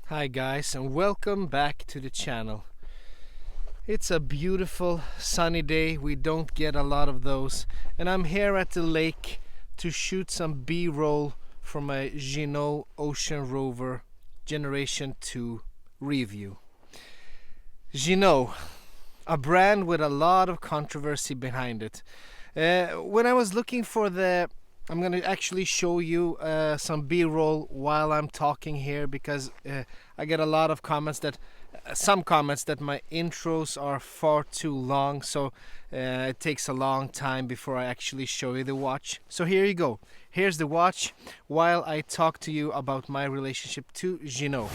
Hi guys, and welcome back to the channel. It's a beautiful sunny day. We don't get a lot of those, and I'm here at the lake to shoot some B-roll for my Ginault Ocean Rover Generation 2 review. Ginault, a brand with a lot of controversy behind it. When I was looking for I'm going to actually show you some B-roll while I'm talking here, because I get a lot of comments that some comments that my intros are far too long, so it takes a long time before I actually show you the watch. So here you go. Here's the watch while I talk to you about my relationship to Ginault.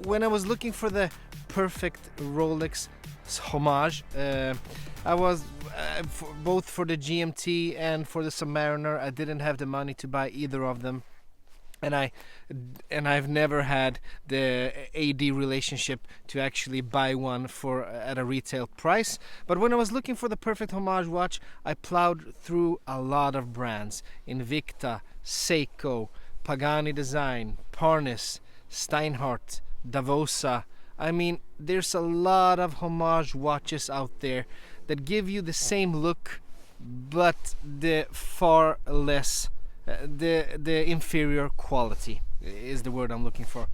When I was looking for the perfect Rolex Homage, I was both for the GMT and for the Submariner. I didn't have the money to buy either of them, and I've never had the AD relationship to actually buy one at a retail price. But when I was looking for the perfect Homage watch, I plowed through a lot of brands: Invicta, Seiko, Pagani Design, Parnis, Steinhardt, Davosa. I mean, there's a lot of Homage watches out there that give you the same look, but the far less, the inferior quality is the word I'm looking for.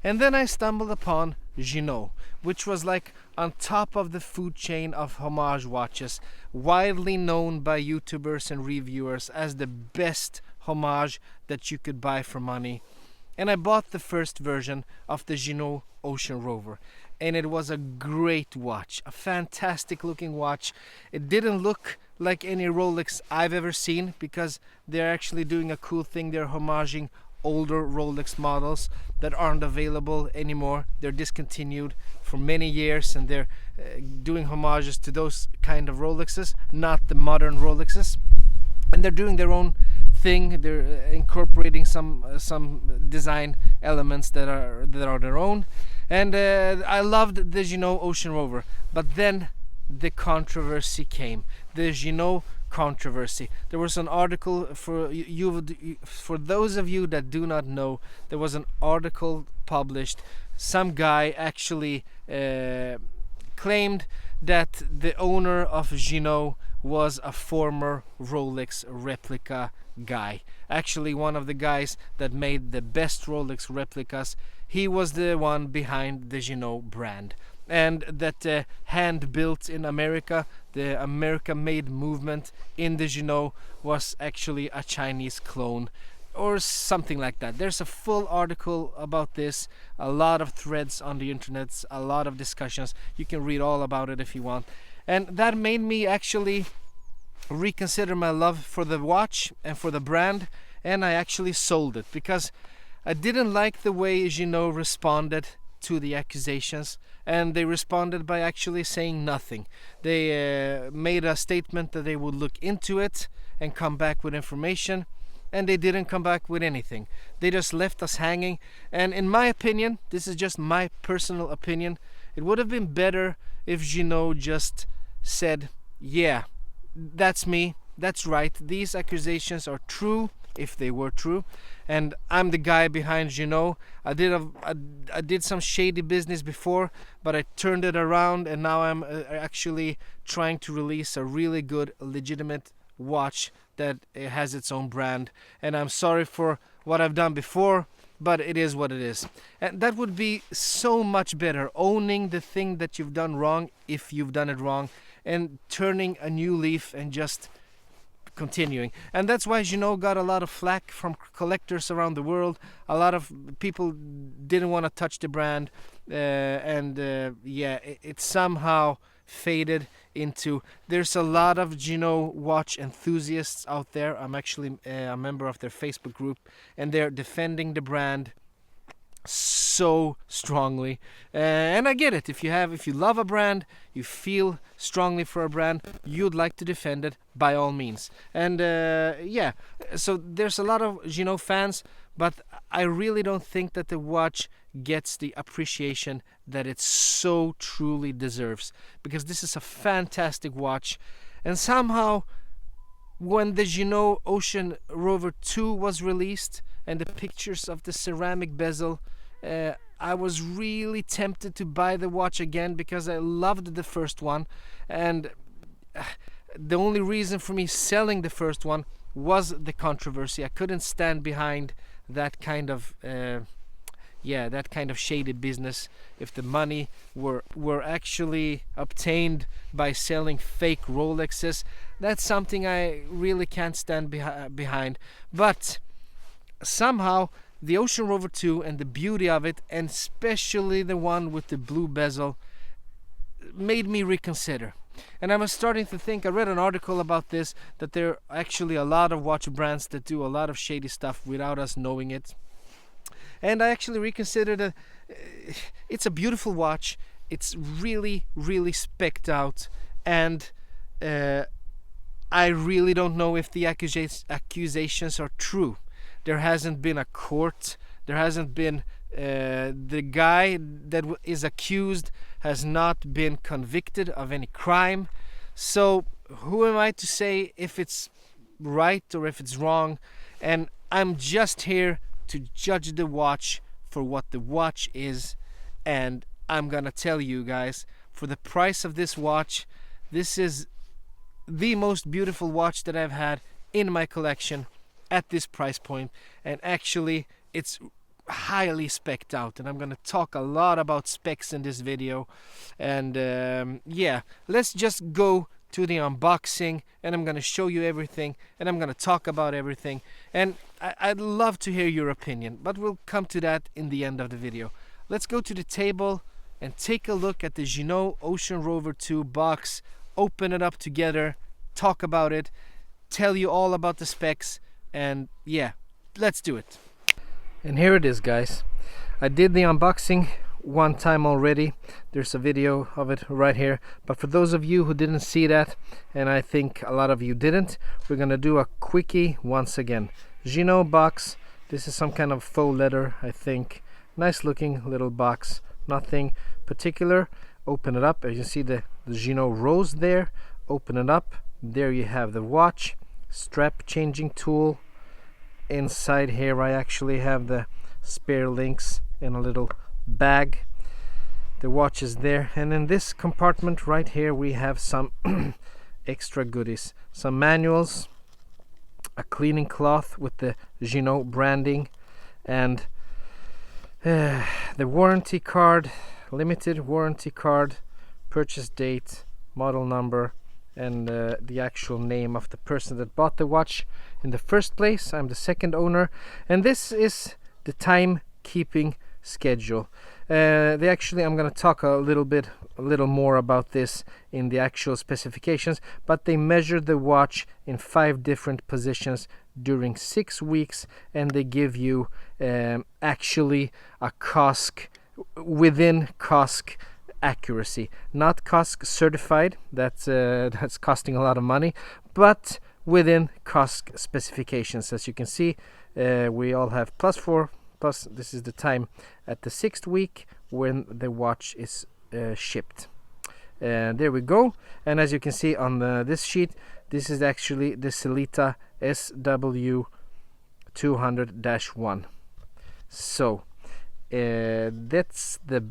And then I stumbled upon Ginault, which was like on top of the food chain of Homage watches, widely known by YouTubers and reviewers as the best Homage that you could buy for money. And I bought the first version of the Ginault Ocean Rover, and it was a great watch, a fantastic looking watch. It didn't look like any Rolex I've ever seen, because they're actually doing a cool thing. They're homaging older Rolex models that aren't available anymore. They're discontinued for many years, and they're doing homages to those kind of Rolexes, not the modern Rolexes. And they're doing their own thing. They're incorporating some design elements that are their own, and I loved the Ginault Ocean Rover. But then the controversy came, the Ginault controversy. There was an article for those of you that do not know. There was an article published. Some guy actually claimed that the owner of Ginault was a former Rolex replica guy. Actually, one of the guys that made the best Rolex replicas. He was the one behind the Ginault brand, and that hand built in America, the America-made movement in the Ginault, was actually a Chinese clone or something like that. There's a full article about this, a lot of threads on the internet, a lot of discussions. You can read all about it if you want. And that made me actually reconsider my love for the watch and for the brand, and I actually sold it, because I didn't like the way Ginault responded to the accusations, and they responded by actually saying nothing. They made a statement that they would look into it and come back with information, and they didn't come back with anything. They just left us hanging. And in my opinion, this is just my personal opinion, it would have been better if Ginault just said, yeah, that's me, that's right, these accusations are true, if they were true, and I'm the guy behind Ginault. I did some shady business before, but I turned it around, and now I'm actually trying to release a really good, legitimate watch that has its own brand. And I'm sorry for what I've done before, but it is what it is. And that would be so much better, owning the thing that you've done wrong if you've done it wrong, and turning a new leaf and just continuing. And that's why Ginault got a lot of flack from collectors around the world. A lot of people didn't want to touch the brand, it somehow faded into. There's a lot of Ginault watch enthusiasts out there. I'm actually a member of their Facebook group, and they're defending the brand so strongly, and I get it. If you love a brand, you feel strongly for a brand, you'd like to defend it, by all means. And so there's a lot of Ginault fans, but I really don't think that the watch gets the appreciation that it so truly deserves, because this is a fantastic watch. And somehow, when the Ginault Ocean Rover II was released and the pictures of the ceramic bezel, I was really tempted to buy the watch again because I loved the first one, and the only reason for me selling the first one was the controversy. I couldn't stand behind that kind of shady business. If the money were actually obtained by selling fake Rolexes, that's something I really can't stand behind. But somehow the Ocean Rover II and the beauty of it, and especially the one with the blue bezel, made me reconsider. And I was starting to think, I read an article about this, that there are actually a lot of watch brands that do a lot of shady stuff without us knowing it. And I actually reconsidered that it's a beautiful watch. It's really, really specced out, and I really don't know if the accusations are true. There hasn't been a court. There hasn't been the guy that is accused has not been convicted of any crime. So who am I to say if it's right or if it's wrong? And I'm just here to judge the watch for what the watch is. And I'm gonna tell you guys, for the price of this watch, this is the most beautiful watch that I've had in my collection at this price point. And actually, it's highly specced out, and I'm gonna talk a lot about specs in this video. And let's just go to the unboxing, and I'm gonna show you everything, and I'm gonna talk about everything, and I'd love to hear your opinion, but we'll come to that in the end of the video. Let's go to the table and take a look at the Ginault Ocean Rover II box, open it up together, talk about it, tell you all about the specs, and let's do it. And here it is, guys. I did the unboxing one time already. There's a video of it right here, but for those of you who didn't see that, and I think a lot of you didn't, we're gonna do a quickie once again. Ginault box. This is some kind of faux leather, I think. Nice looking little box, nothing particular. Open it up, as you see the Ginault rose there. Open it up, there you have the watch, strap changing tool. Inside here I actually have the spare links in a little bag. The watch is there, and in this compartment right here we have some extra goodies, some manuals, a cleaning cloth with the Ginault branding, and the warranty card, limited warranty card, purchase date, model number, and the actual name of the person that bought the watch in the first place. I'm the second owner, and this is the timekeeping schedule. I'm going to talk a little more about this in the actual specifications, but they measure the watch in 5 different positions during 6 weeks, and they give you actually a COSC within COSC accuracy, not COSC certified. That's costing a lot of money, but within COSC specifications. As you can see, we all have +4 plus this is the time at the 6th week when the watch is shipped. There we go. And as you can see on this sheet, this is actually the Sellita SW 200-1. So that's the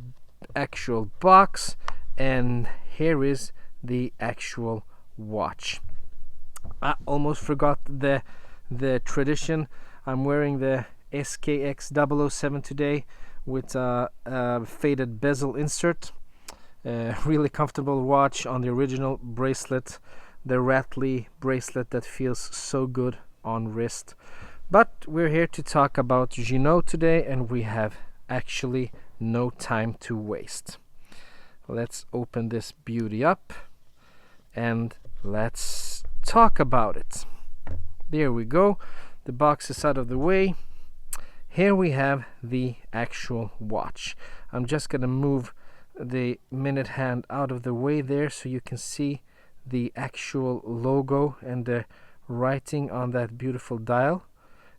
actual box, and here is the actual watch. I almost forgot the tradition. I'm wearing the SKX007 today with a faded bezel insert. Really comfortable watch on the original bracelet, the rattly bracelet that feels so good on wrist. But we're here to talk about Ginault today, and we have actually no time to waste. Let's open this beauty up and let's talk about it. There we go. The box is out of the way. Here we have the actual watch. I'm just gonna move the minute hand out of the way there so you can see the actual logo and the writing on that beautiful dial.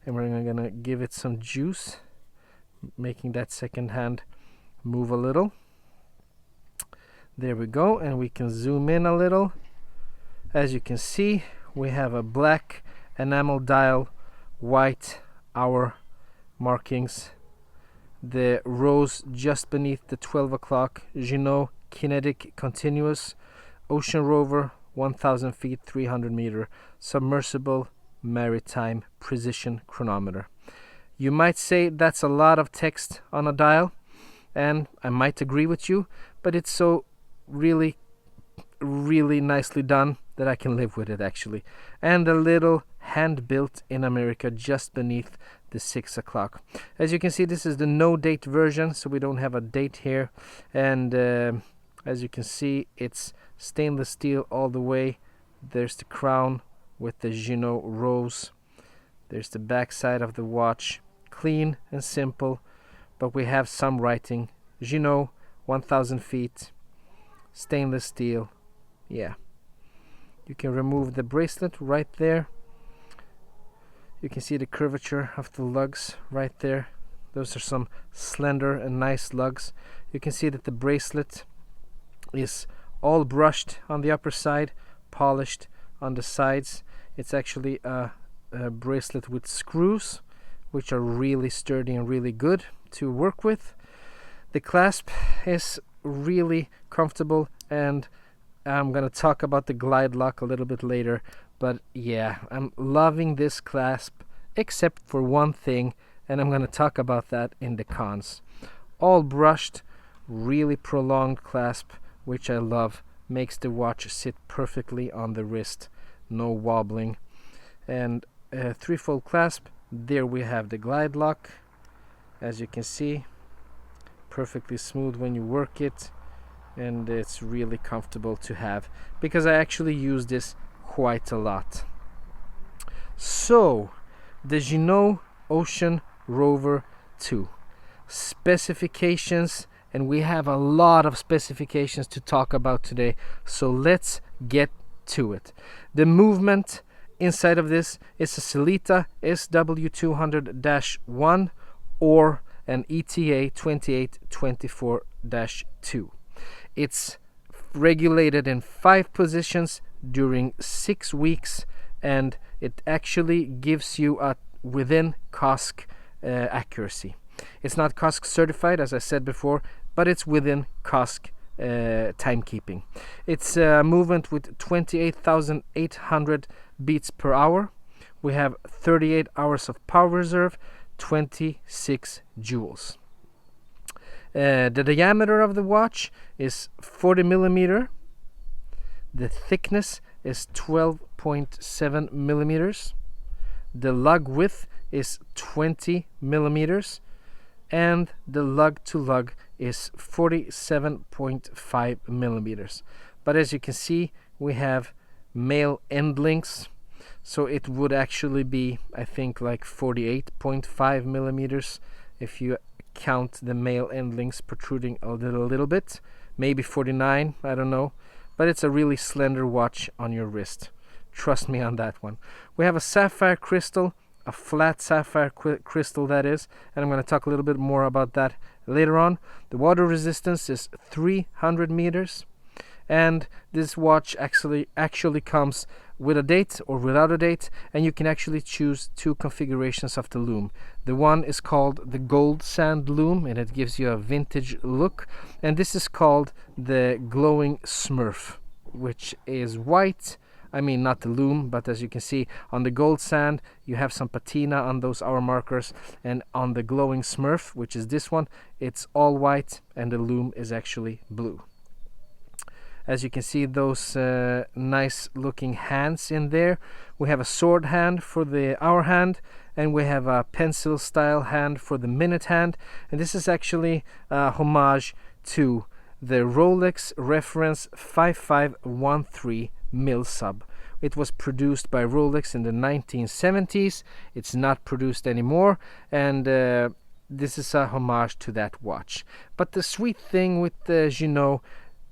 And we're gonna give it some juice, making that second hand move a little. There we go, and we can zoom in a little. As you can see, we have a black enamel dial, white hour markings, the rose just beneath the 12 o'clock, Ginault Kinetic Continuous Ocean Rover 1000 feet 300 meter submersible maritime precision chronometer. You might say that's a lot of text on a dial, and I might agree with you, but it's so really nicely done that I can live with it actually. And a little hand built in America just beneath the 6 o'clock. As you can see, this is the no date version, so we don't have a date here. And as you can see, it's stainless steel all the way. There's the crown with the Ginault rose. There's the back side of the watch, clean and simple, but we have some writing. Ginault 1000 feet, stainless steel. Yeah, you can remove the bracelet right there. You can see the curvature of the lugs right there. Those are some slender and nice lugs. You can see that the bracelet is all brushed on the upper side, polished on the sides. It's actually a bracelet with screws, which are really sturdy and really good to work with. The clasp is really comfortable, and I'm gonna talk about the glide lock a little bit later. But yeah, I'm loving this clasp, except for one thing, and I'm gonna talk about that in the cons. All brushed, really prolonged clasp, which I love. Makes the watch sit perfectly on the wrist, no wobbling. And a threefold clasp. There we have the glide lock. As you can see, perfectly smooth when you work it, and it's really comfortable to have because I actually use this quite a lot. So the Ginault Ocean Rover II specifications, and we have a lot of specifications to talk about today, so let's get to it. The movement inside of this is a Sellita SW200-1 or an ETA 2824-2. It's regulated in 5 positions during 6 weeks, and it actually gives you a within COSC accuracy. It's not COSC certified, as I said before, but it's within COSC timekeeping. It's a movement with 28,800 beats per hour. We have 38 hours of power reserve, 26 joules. The diameter of the watch is 40 millimeter. The thickness is 12.7 millimeters. The lug width is 20 millimeters, and the lug to lug is 47.5 millimeters. But as you can see, we have male end links, so it would actually be, I think, like 48.5 millimeters if you count the male end links protruding a little bit, maybe 49, I don't know, but it's a really slender watch on your wrist. Trust me on that one. We have a sapphire crystal, a flat sapphire crystal that is, and I'm going to talk a little bit more about that later on. The water resistance is 300 meters, and this watch actually comes with a date or without a date, and you can actually choose 2 configurations of the loom. The one is called the gold sand loom, and it gives you a vintage look, and this is called the glowing smurf, which is white, I mean, not the Loom, but as you can see on the gold sand, you have some patina on those hour markers, and on the glowing Smurf, which is this one, it's all white, and the Loom is actually blue. As you can see, those nice looking hands in there. We have a sword hand for the hour hand, and we have a pencil style hand for the minute hand, and this is actually a homage to the Rolex reference 5513 mil sub. It was produced by Rolex in the 1970s. It's not produced anymore, and this is a homage to that watch. But the sweet thing with the Ginault,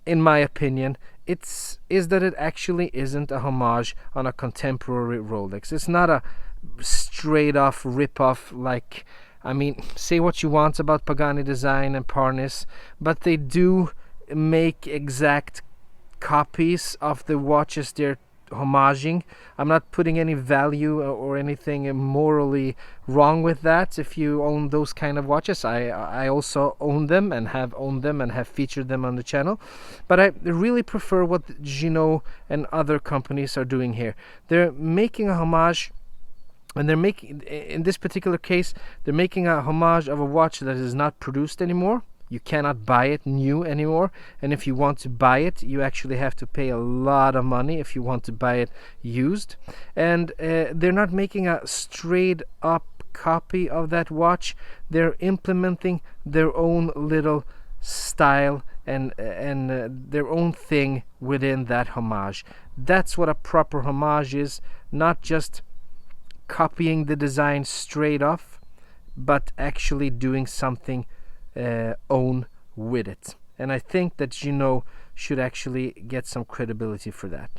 in my opinion, is that it actually isn't a homage on a contemporary Rolex. It's not a straight off rip-off, like, I mean, say what you want about Pagani design and Parnis, but they do make exact copies of the watches they're homaging. I'm not putting any value or anything morally wrong with that. If you own those kind of watches, I also own them and have owned them and have featured them on the channel, but I really prefer what Ginault and other companies are doing here. They're making a homage, and they're making, in this particular case, they're making a homage of a watch that is not produced anymore. You cannot buy it new anymore, and if you want to buy it, you actually have to pay a lot of money if you want to buy it used. And they're not making a straight up copy of that watch. They're implementing their own little style and their own thing within that homage. That's what a proper homage is, not just copying the design straight off, but actually doing something own with it. And I think that Ginault should actually get some credibility for that.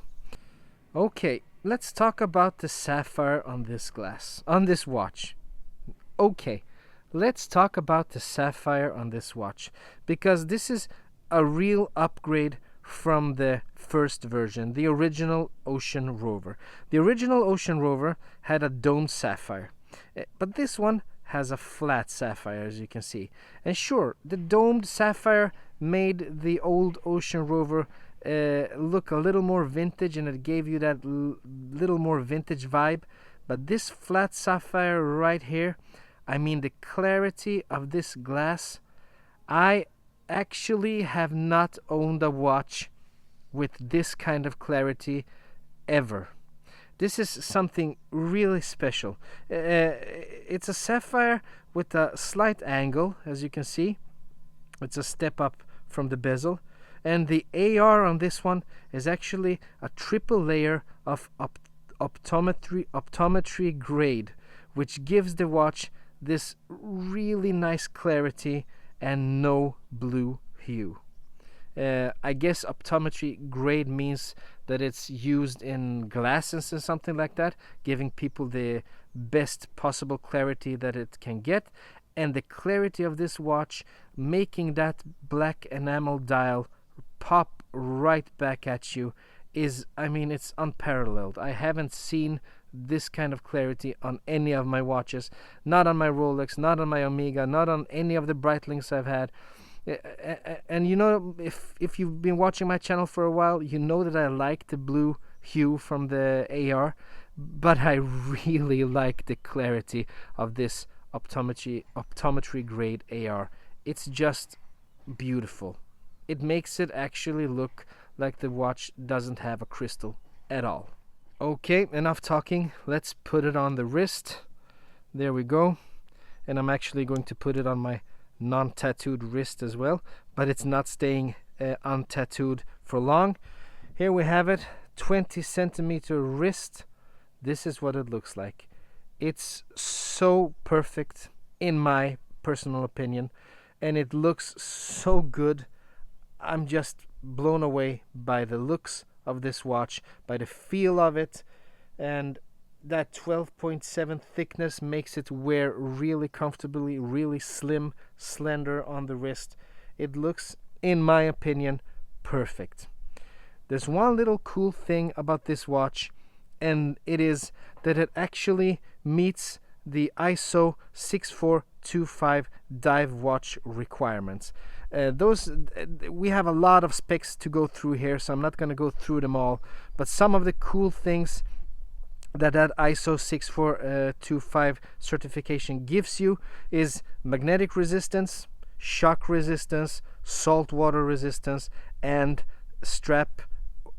Okay, let's talk about the sapphire on this watch. Okay, let's talk about the sapphire on this watch, because this is a real upgrade from the first version, the original Ocean Rover. The original Ocean Rover had a domed sapphire, but this one has a flat sapphire, as you can see. And sure, the domed sapphire made the old Ocean Rover look a little more vintage, and it gave you that little more vintage vibe. But this flat sapphire right here, I mean, the clarity of this glass, I actually have not owned a watch with this kind of clarity ever. This is something really special. It's a sapphire with a slight angle, as you can see. It's a step up from the bezel. And the AR on this one is actually a triple layer of optometry grade, which gives the watch this really nice clarity and no blue hue. I guess optometry grade means that it's used in glasses and something like that, giving people the best possible clarity that it can get. And the clarity of this watch, making that black enamel dial pop right back at you, is, I mean, it's unparalleled. I haven't seen this kind of clarity on any of my watches, not on my Rolex, not on my Omega, not on any of the Breitlings I've had. And you know, if you've been watching my channel for a while, you know that I like the blue hue from the AR, but I really like the clarity of this optometry grade AR. It's just beautiful. It makes it actually look like the watch doesn't have a crystal at all. Okay, enough talking. Let's put it on the wrist. There we go. And I'm actually going to put it on my non-tattooed wrist as well, but it's not staying untattooed for long. Here we have it, 20 centimeter wrist. This is what it looks like. It's so perfect in my personal opinion, and it looks so good. I'm just blown away by the looks of this watch, by the feel of it, and that 12.7 thickness makes it wear really comfortably, really slim, slender on the wrist. It looks, in my opinion, perfect. There's one little cool thing about this watch, and it is that it actually meets the ISO 6425 dive watch requirements. We have a lot of specs to go through here, so I'm not going to go through them all, but some of the cool things that ISO 6425 certification gives you is magnetic resistance, shock resistance, salt water resistance, and strap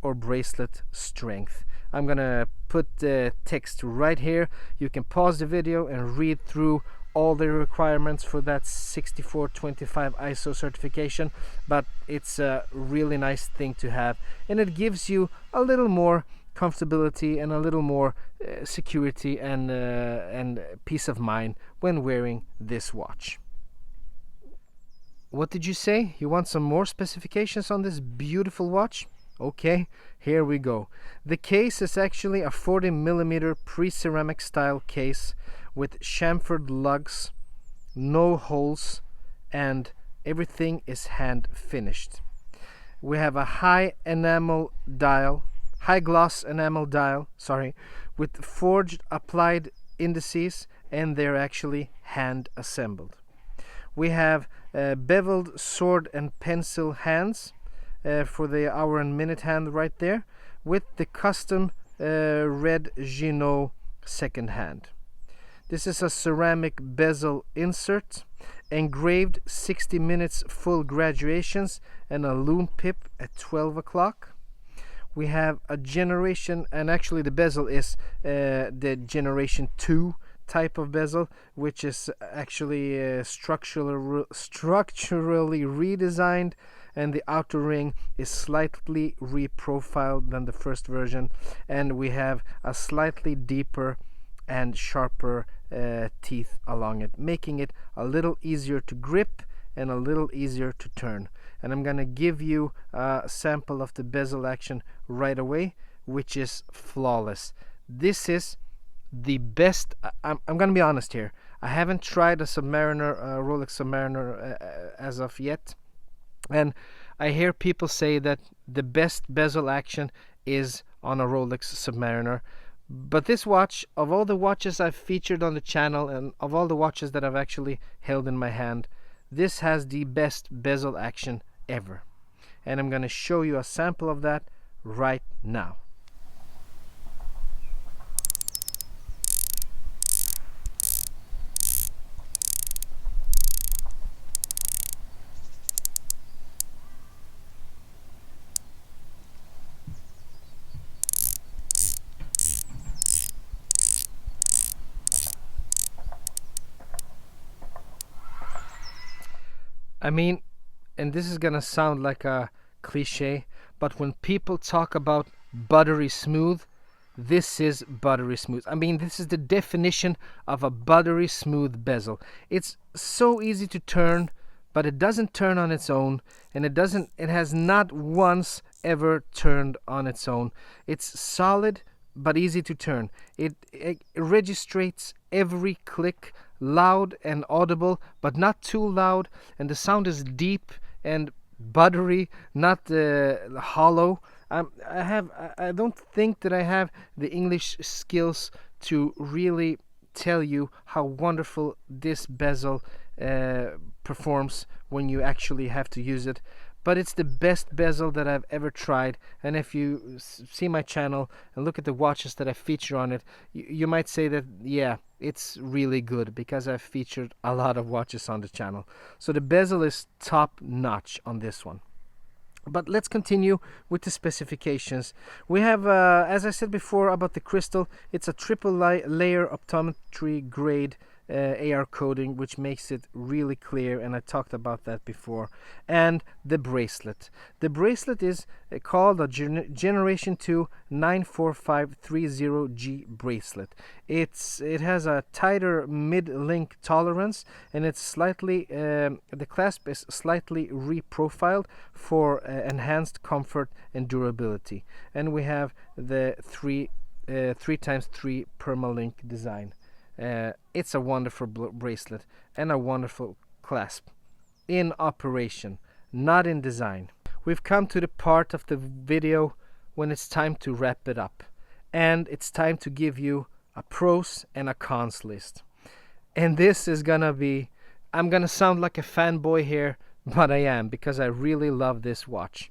or bracelet strength. I'm gonna put the text right here. You can pause the video and read through all the requirements for that 6425 ISO certification, but it's a really nice thing to have, and it gives you a little more comfortability and a little more security and peace of mind when wearing this watch. What did you say? You want some more specifications on this beautiful watch? Okay, here we go. The case is actually a 40mm pre-ceramic style case with chamfered lugs, no holes, and everything is hand finished. We have a high gloss enamel dial, with forged applied indices, and they're actually hand assembled. We have beveled sword and pencil hands for the hour and minute hand right there, with the custom red Ginault second hand. This is a ceramic bezel insert, engraved 60 minutes full graduations, and a Loom pip at 12 o'clock. We have a generation, and actually the bezel is the generation 2 type of bezel, which is actually structurally redesigned, and the outer ring is slightly reprofiled than the first version, and we have a slightly deeper and sharper teeth along it, making it a little easier to grip and a little easier to turn. And I'm gonna give you a sample of the bezel action right away, which is flawless. This is the best. I'm gonna be honest here, I haven't tried a Submariner, Rolex Submariner as of yet, and I hear people say that the best bezel action is on a Rolex Submariner. But this watch, of all the watches I've featured on the channel and of all the watches that I've actually held in my hand, this has the best bezel action ever. And I'm going to show you a sample of that right now. I mean, and this is gonna sound like a cliche, but when people talk about buttery smooth, this is buttery smooth. I mean, this is the definition of a buttery smooth bezel. It's so easy to turn, but it doesn't turn on its own, and it has not once ever turned on its own. It's solid but easy to turn. It registrates every click, loud and audible, but not too loud, and the sound is deep and buttery, not hollow. I don't think that I have the English skills to really tell you how wonderful this bezel performs when you actually have to use it. But it's the best bezel that I've ever tried, and if you see my channel and look at the watches that I feature on it, you might say that, yeah, it's really good, because I've featured a lot of watches on the channel. So the bezel is top notch on this one. But let's continue with the specifications. We have, as I said before about the crystal, it's a triple layer optometry grade AR coating, which makes it really clear, and I talked about that before. And the bracelet. The bracelet is called a Generation 2 94530G bracelet. It has a tighter mid-link tolerance, and it's slightly the clasp is slightly reprofiled for enhanced comfort and durability. And we have the 3x3 permalink design. It's a wonderful bracelet and a wonderful clasp in operation, not in design. We've come to the part of the video when it's time to wrap it up, and it's time to give you a pros and a cons list. And this is gonna be, I'm gonna sound like a fanboy here, but I am, because I really love this watch.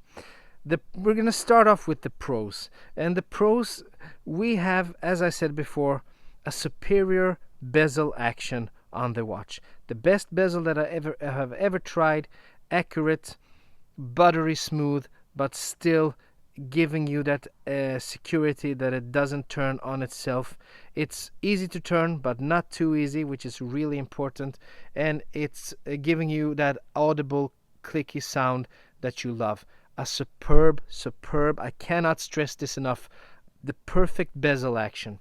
We're going to start off with the pros. And the pros, we have, as I said before, a superior bezel action on the watch. The best bezel that I have ever tried. Accurate, buttery smooth, but still giving you that security that it doesn't turn on itself. It's easy to turn, but not too easy, which is really important. And it's giving you that audible, clicky sound that you love. A superb, I cannot stress this enough, the perfect bezel action.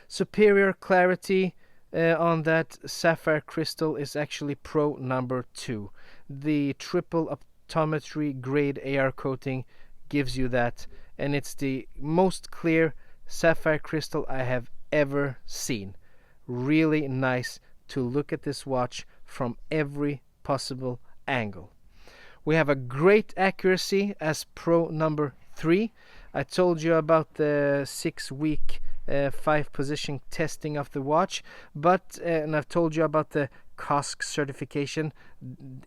Superior clarity on that sapphire crystal is actually pro number 2. The triple optometry grade AR coating gives you that, and it's the most clear sapphire crystal I have ever seen. Really nice to look at this watch from every possible angle. We have a great accuracy as pro number 3. I told you about the 6-week 5-position testing of the watch, but and I've told you about the COSC certification.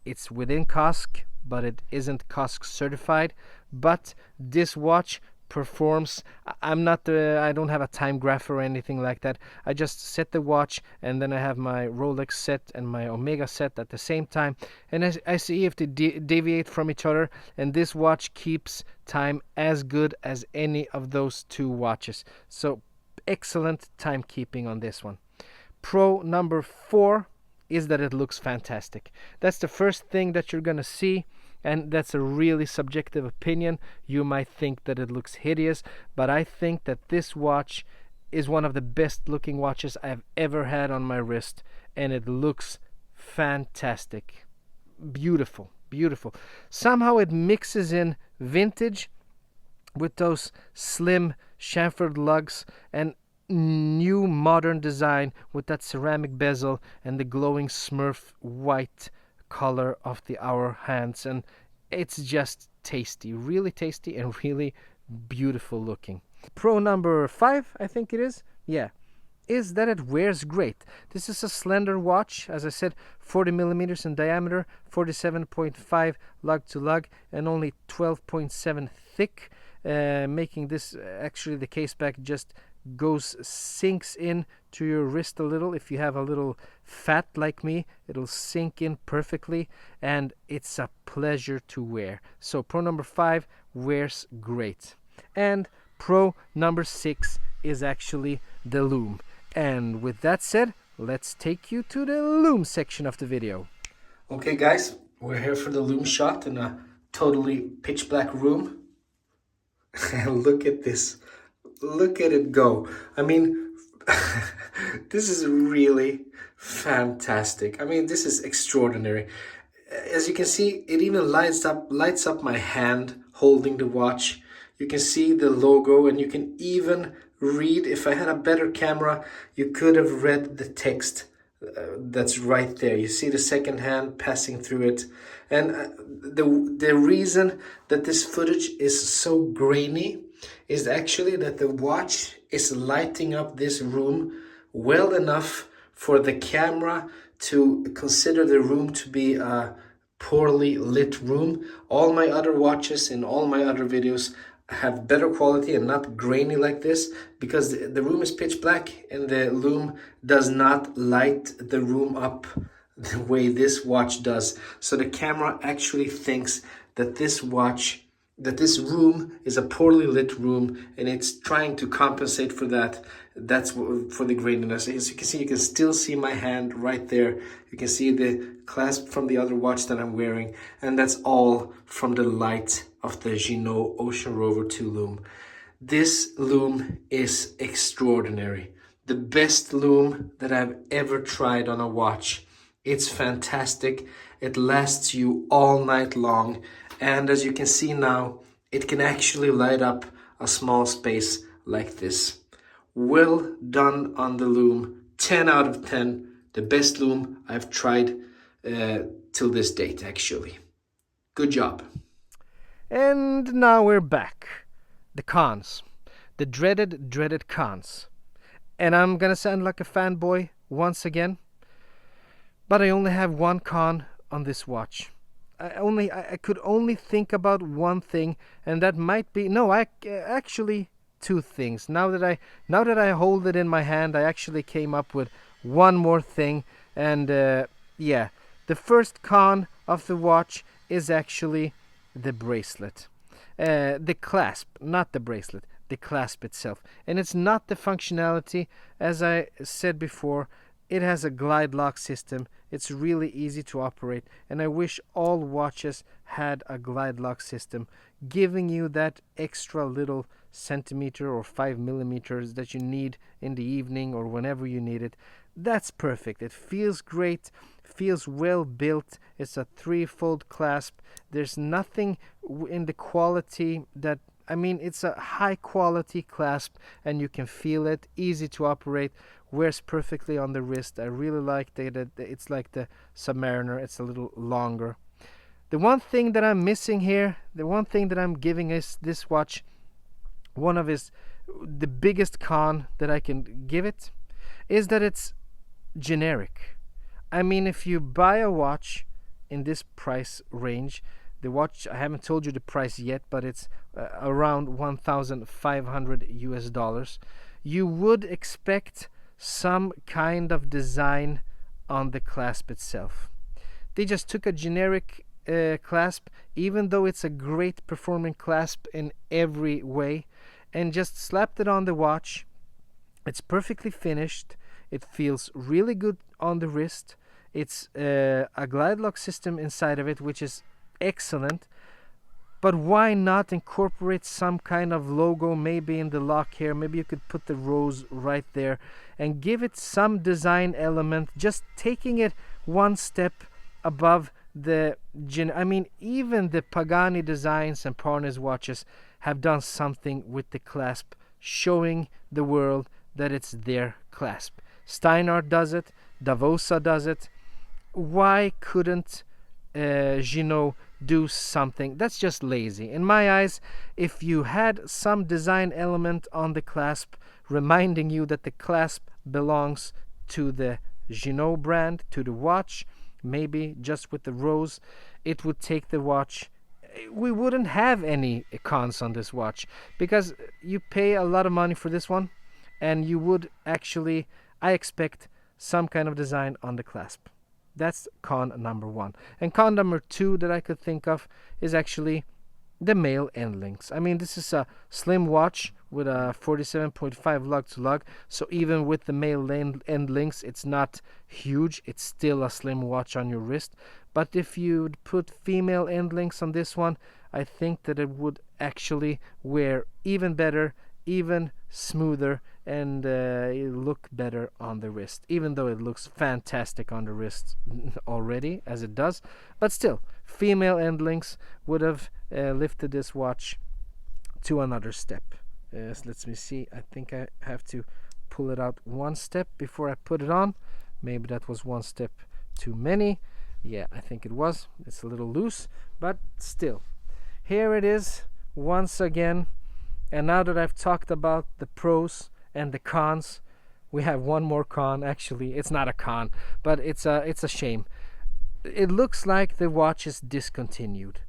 It's within COSC, but it isn't COSC certified. But this watch performs. I don't have a time graph or anything like that. I just set the watch, and then I have my Rolex set and my Omega set at the same time, and I see if they deviate from each other, and this watch keeps time as good as any of those 2 watches. So excellent timekeeping on this one. Pro number 4 is that it looks fantastic. That's the first thing that you're gonna see, and that's a really subjective opinion. You might think that it looks hideous, but I think that this watch is one of the best looking watches I've ever had on my wrist, and it looks fantastic. Beautiful. Somehow it mixes in vintage with those slim chamfered lugs and new modern design with that ceramic bezel and the glowing Smurf white color of the hour hands, and it's just tasty, really tasty, and really beautiful looking. Pro number 5, I think it is, is that it wears great. This is a slender watch, as I said, 40 millimeters in diameter, 47.5 lug to lug, and only 12.7 thick, making this actually the case back just sinks in to your wrist a little. If you have a little fat like me, it'll sink in perfectly, and it's a pleasure to wear. So pro number 5 wears great. And pro number 6 is actually the Loom. And with that said, let's take you to the Loom section of the video. Okay guys, we're here for the Loom shot in a totally pitch black room. And look at this. Look at it go. I mean, this is really fantastic. I mean, this is extraordinary. As you can see, it even lights up my hand holding the watch. You can see the logo, and you can even read. If I had a better camera, you could have read the text that's right there. You see the second hand passing through it. And the reason that this footage is so grainy is actually that the watch is lighting up this room well enough for the camera to consider the room to be a poorly lit room. All my other watches in all my other videos have better quality and not grainy like this, because the room is pitch black and the Loom does not light the room up the way this watch does. So the camera actually thinks that this room is a poorly lit room, and it's trying to compensate for that. That's for the graininess. As you can see, you can still see my hand right there. You can see the clasp from the other watch that I'm wearing, and that's all from the light of the Ginault Ocean Rover II Loom. This Loom is extraordinary. The best Loom that I've ever tried on a watch. It's fantastic. It lasts you all night long. And as you can see now, it can actually light up a small space like this. Well done on the Loom. 10 out of 10. The best Loom I've tried till this date, actually. Good job. And now we're back. The cons. The dreaded cons. And I'm gonna sound like a fanboy once again, but I only have one con on this watch. I could only think about one thing, and that might be no. Actually two things. Now that I hold it in my hand, I actually came up with one more thing, and yeah, the first con of the watch is actually the bracelet, the clasp, not the bracelet. The clasp itself, and it's not the functionality. As I said before, it has a glide lock system. It's really easy to operate, and I wish all watches had a glide lock system, giving you that extra little centimeter or 5 millimeters that you need in the evening or whenever you need it. That's perfect. It feels great, feels well built. It's a threefold clasp. There's nothing in the quality that, I mean, it's a high quality clasp, and you can feel it, easy to operate, wears perfectly on the wrist. I really like that it's like the Submariner. It's a little longer. The one thing that I'm missing here, the one thing that I'm giving this watch, the biggest con that I can give it, is that it's generic. I mean, if you buy a watch in this price range, the watch, I haven't told you the price yet, but it's around $1,500. You would expect some kind of design on the clasp itself. They just took a generic clasp, even though it's a great performing clasp in every way, and just slapped it on the watch. It's perfectly finished. It feels really good on the wrist. It's a glide lock system inside of it, which is excellent. But why not incorporate some kind of logo, maybe in the lock here? Maybe you could put the rose right there and give it some design element, just taking it one step above the I mean, even the Pagani designs and Parnes watches have done something with the clasp, showing the world that it's their clasp. Steinart does it, Davosa does it. Why couldn't Ginault do something? That's just lazy. In my eyes, if you had some design element on the clasp reminding you that the clasp belongs to the Ginault brand, to the watch, maybe just with the rose, it would take the watch. We wouldn't have any cons on this watch, because you pay a lot of money for this one, and you would actually, I expect some kind of design on the clasp. That's con number one. And con number two that I could think of is actually the male end links. I mean, this is a slim watch with a 47.5 lug to lug, so even with the male end links, it's not huge. It's still a slim watch on your wrist. But if you'd put female end links on this one, I think that it would actually wear even better, even smoother, and look better on the wrist, even though it looks fantastic on the wrist already as it does. But still, female end links would have lifted this watch to another step. So let me see. I think I have to pull it out one step before I put it on. Maybe that was one step too many. Yeah, I think it was. It's a little loose, but still, here it is once again. And now that I've talked about the pros and the cons, we have one more con. Actually, it's not a con, but it's a shame. It looks like the watch is discontinued,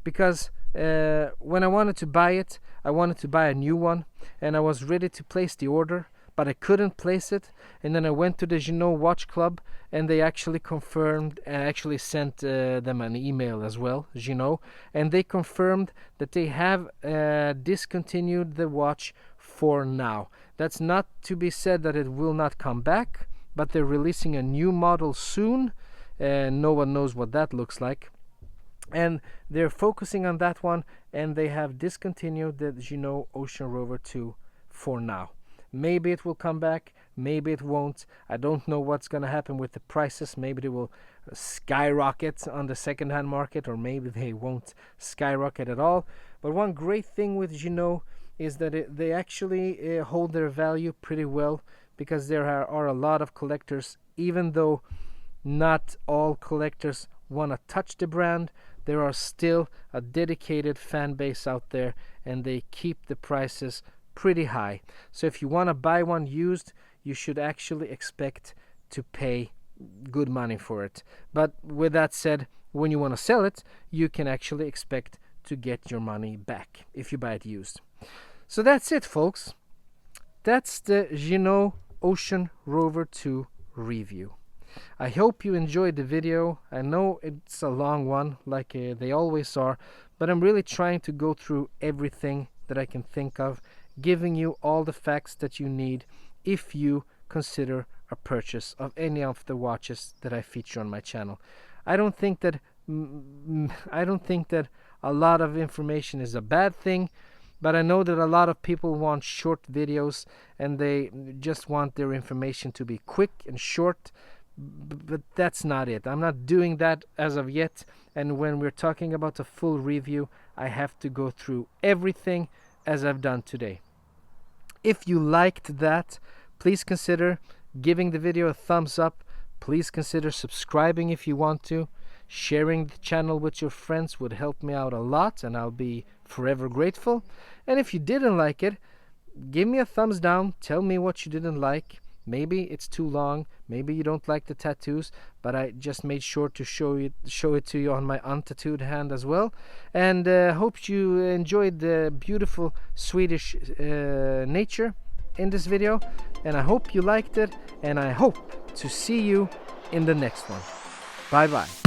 because when I wanted to buy it, I wanted to buy a new one, and I was ready to place the order, but I couldn't place it. And then I went to the Ginault Watch Club, and they actually confirmed, and actually sent them an email as well, Ginault, and they confirmed that they have discontinued the watch for now. That's not to be said that it will not come back, but they're releasing a new model soon, and no one knows what that looks like. And they're focusing on that one, and they have discontinued the Ginault Ocean Rover II for now. Maybe it will come back, maybe it won't. I don't know what's going to happen with the prices. Maybe they will skyrocket on the second-hand market, or maybe they won't skyrocket at all. But one great thing with Ginault is that they actually hold their value pretty well, because there are a lot of collectors. Even though not all collectors want to touch the brand, there are still a dedicated fan base out there, and they keep the prices pretty high. So if you want to buy one used, you should actually expect to pay good money for it. But with that said, when you want to sell it, you can actually expect to get your money back if you buy it used. So that's it, folks. That's the Ginault Ocean Rover II review. I hope you enjoyed the video. I know it's a long one, like they always are, but I'm really trying to go through everything that I can think of, giving you all the facts that you need if you consider a purchase of any of the watches that I feature on my channel. I don't think that a lot of information is a bad thing, but I know that a lot of people want short videos and they just want their information to be quick and short, but that's not it. I'm not doing that as of yet, and when we're talking about a full review, I have to go through everything as I've done today. If you liked that, please consider giving the video a thumbs up. Please consider subscribing if you want to. Sharing the channel with your friends would help me out a lot, and I'll be forever grateful. And if you didn't like it, give me a thumbs down. Tell me what you didn't like. Maybe it's too long, maybe you don't like the tattoos, but I just made sure to show it to you on my untattooed hand as well. And hope you enjoyed the beautiful Swedish nature in this video, and I hope you liked it, and I hope to see you in the next one. Bye bye.